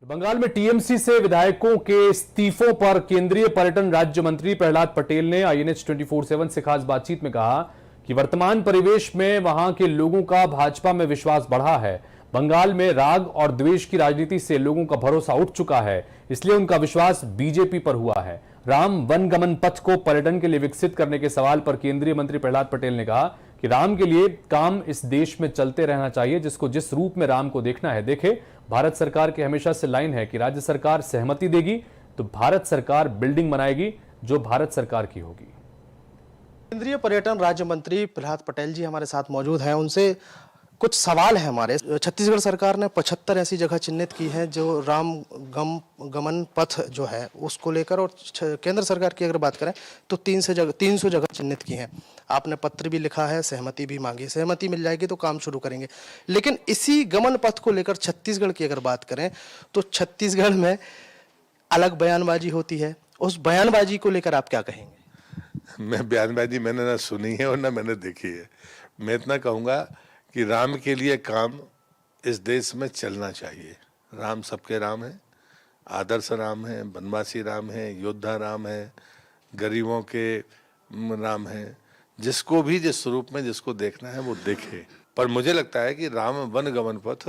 बंगाल में टीएमसी से विधायकों के इस्तीफों पर केंद्रीय पर्यटन राज्य मंत्री प्रहलाद पटेल ने आईएनएच 24/7 से खास बातचीत में कहा कि वर्तमान परिवेश में वहां के लोगों का भाजपा में विश्वास बढ़ा है। बंगाल में राग और द्वेष की राजनीति से लोगों का भरोसा उठ चुका है, इसलिए उनका विश्वास बीजेपी पर हुआ है। राम वन गमन पथ को पर्यटन के लिए विकसित करने के सवाल पर केंद्रीय मंत्री प्रहलाद पटेल ने कहा कि राम के लिए काम इस देश में चलते रहना चाहिए, जिसको जिस रूप में राम को देखना है देखे। भारत सरकार की हमेशा से लाइन है कि राज्य सरकार सहमति देगी तो भारत सरकार बिल्डिंग बनाएगी जो भारत सरकार की होगी। केंद्रीय पर्यटन राज्य मंत्री प्रहलाद पटेल जी हमारे साथ मौजूद हैं। उनसे कुछ सवाल है हमारे। छत्तीसगढ़ सरकार ने 75 ऐसी जगह चिन्हित की है जो राम गमन पथ जो है उसको लेकर, और केंद्र सरकार की अगर बात करें तो 300 जगह चिन्हित की हैं। आपने पत्र भी लिखा है, सहमति भी मांगी, सहमति मिल जाएगी तो काम शुरू करेंगे। लेकिन इसी गमन पथ को लेकर छत्तीसगढ़ की अगर बात करें तो छत्तीसगढ़ में अलग बयानबाजी होती है। उस बयानबाजी को लेकर आप क्या कहेंगे? मैं बयानबाजी मैंने ना सुनी है और ना मैंने देखी है। मैं इतना कहूँगा कि राम के लिए काम इस देश में चलना चाहिए। राम सबके राम है, आदर्श राम है, वनवासी राम है, योद्धा राम है, गरीबों के राम है। जिसको भी जिस रूप में जिसको देखना है वो देखे। पर मुझे लगता है कि राम वन गमन पथ,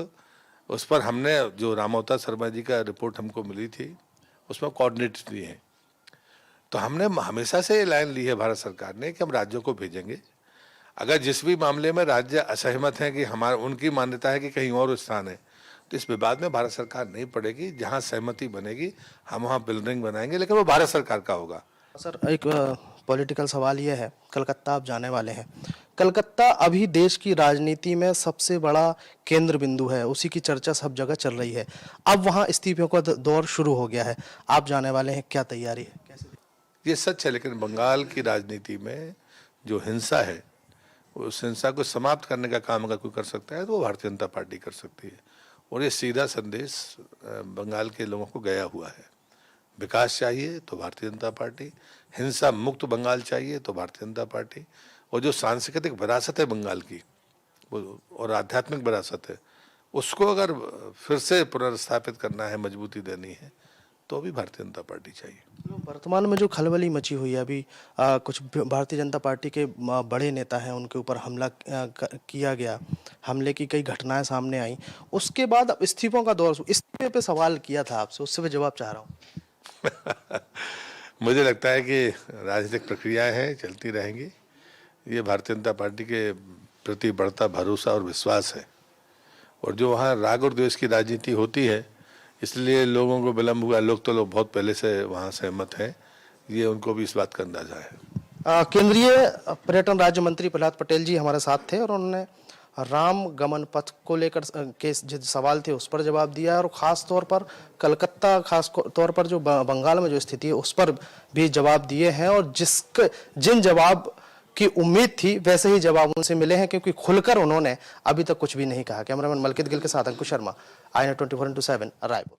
उस पर हमने जो रामअवतार शर्मा जी का रिपोर्ट हमको मिली थी उसमें कोऑर्डिनेट ली है। तो हमने हमेशा से ये लाइन ली है भारत सरकार ने कि हम राज्यों को भेजेंगे। अगर जिस भी मामले में राज्य असहमत हैं कि हमारा उनकी मान्यता है कि कहीं और स्थान है, तो इस विवाद में भारत सरकार नहीं पड़ेगी। जहां सहमति बनेगी हम वहां बिल्डिंग बनाएंगे, लेकिन वो भारत सरकार का होगा। सर, एक पॉलिटिकल सवाल ये है, कलकत्ता आप जाने वाले हैं। कलकत्ता अभी देश की राजनीति में सबसे बड़ा केंद्र बिंदु है, उसी की चर्चा सब जगह चल रही है। अब वहाँ इस्तीफों का दौर शुरू हो गया है, आप जाने वाले हैं, क्या तैयारी है, कैसे? ये सच है, लेकिन बंगाल की राजनीति में जो हिंसा है उस हिंसा को समाप्त करने का काम अगर कोई कर सकता है तो वो भारतीय जनता पार्टी कर सकती है। और ये सीधा संदेश बंगाल के लोगों को गया हुआ है। विकास चाहिए तो भारतीय जनता पार्टी, हिंसा मुक्त बंगाल चाहिए तो भारतीय जनता पार्टी, और जो सांस्कृतिक विरासत है बंगाल की और आध्यात्मिक विरासत है उसको अगर फिर से पुनर्स्थापित करना है, मजबूती देनी है, तो भी भारतीय जनता पार्टी चाहिए। वर्तमान में जो खलबली मची हुई है अभी, कुछ भारतीय जनता पार्टी के बड़े नेता हैं, उनके ऊपर हमला किया गया, हमले की कई घटनाएं सामने आई। उसके बाद अब इस्तीफों का दौर, इस्तीफे पे सवाल किया था आपसे, उससे मैं जवाब चाह रहा हूँ। मुझे लगता है कि राजनीतिक प्रक्रियाएं हैं, चलती रहेंगी। ये भारतीय जनता पार्टी के प्रति बढ़ता भरोसा और विश्वास है। और जो वहाँ राग और द्वेष की राजनीति होती है, इसलिए लोगों को विलम्ब हुआ। लोग बहुत पहले से वहाँ सहमत हैं, ये उनको भी इस बात का अंदाजा है। केंद्रीय पर्यटन राज्य मंत्री प्रहलाद पटेल जी हमारे साथ थे और उन्होंने राम गमन पथ को लेकर के जो सवाल थे उस पर जवाब दिया, और ख़ास तौर पर कलकत्ता, खास तौर पर जो बंगाल में जो स्थिति है उस पर भी जवाब दिए हैं। और जिन जवाब की उम्मीद थी वैसे ही जवाब उनसे मिले हैं, क्योंकि खुलकर उन्होंने अभी तक कुछ भी नहीं कहा। कैमरामैन मलकित गिल के साथ अंकुश शर्मा, INET 24/7 रायपुर।